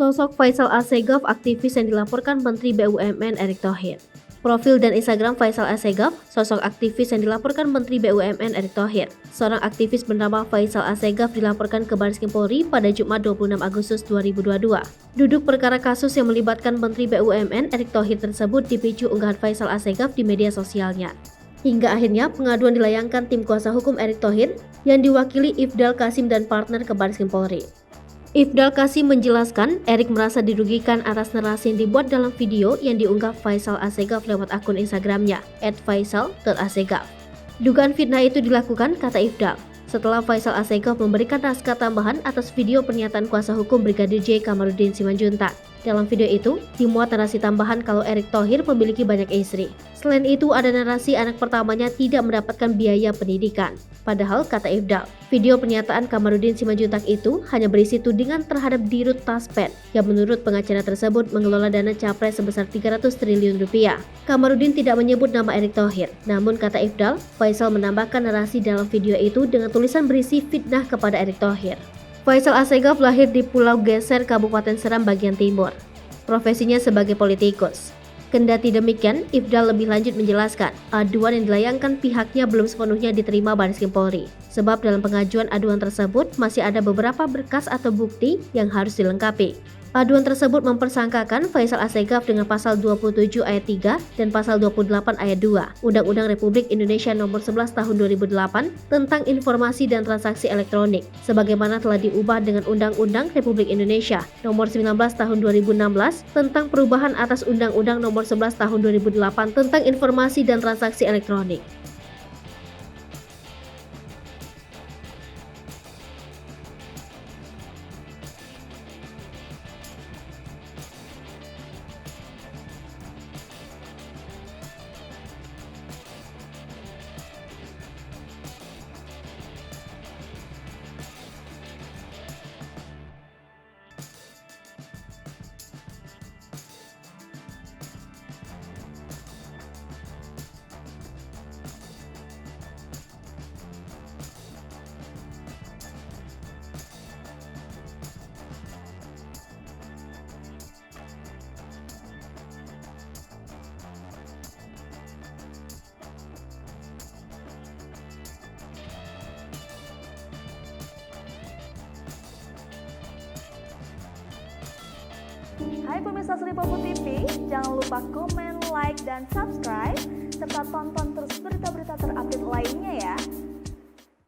Sosok Faisal Assegaf, aktivis yang dilaporkan Menteri BUMN Erick Thohir. Profil dan Instagram Faisal Assegaf, sosok aktivis yang dilaporkan Menteri BUMN Erick Thohir. Seorang aktivis bernama Faisal Assegaf dilaporkan ke Bareskrim Polri pada Jumat 26 Agustus 2022. Duduk perkara kasus yang melibatkan Menteri BUMN Erick Thohir tersebut dipicu unggahan Faisal Assegaf di media sosialnya. Hingga akhirnya pengaduan dilayangkan tim kuasa hukum Erick Thohir yang diwakili Ifdal Kasim dan partner ke Bareskrim Polri. Ifdal Kasim menjelaskan Erick merasa dirugikan atas narasi yang dibuat dalam video yang diunggah Faisal Assegaf lewat akun Instagramnya @faisal.assegaf. Dugaan fitnah itu dilakukan, kata Ifdal, setelah Faisal Assegaf memberikan naskah tambahan atas video pernyataan kuasa hukum Brigadir J Kamarudin Simanjuntak. Dalam video itu, dimuat narasi tambahan kalau Erick Thohir memiliki banyak istri. Selain itu, ada narasi anak pertamanya tidak mendapatkan biaya pendidikan. Padahal, kata Ifdal, video pernyataan Kamarudin Simanjuntak itu hanya berisi tudingan terhadap Dirut Taspen yang menurut pengacara tersebut mengelola dana capres sebesar 300 triliun rupiah. Kamarudin tidak menyebut nama Erick Thohir. Namun, kata Ifdal, Faisal menambahkan narasi dalam video itu dengan tulisan berisi fitnah kepada Erick Thohir. Faisal Assegaf lahir di Pulau Geser, Kabupaten Seram bagian timur. Profesinya sebagai politikus. Kendati demikian, Ifdal lebih lanjut menjelaskan, aduan yang dilayangkan pihaknya belum sepenuhnya diterima Bareskrim Polri. Sebab dalam pengajuan aduan tersebut masih ada beberapa berkas atau bukti yang harus dilengkapi. Aduan tersebut mempersangkakan Faisal Assegaf dengan pasal 27 ayat 3 dan pasal 28 ayat 2 Undang-Undang Republik Indonesia Nomor 11 Tahun 2008 tentang Informasi dan Transaksi Elektronik, sebagaimana telah diubah dengan Undang-Undang Republik Indonesia Nomor 19 Tahun 2016 tentang perubahan atas Undang-Undang Nomor 11 Tahun 2008 tentang Informasi dan Transaksi Elektronik. Hai pemirsa Sri Popo TV, jangan lupa komen, like, dan subscribe, serta tonton terus berita-berita terupdate lainnya ya.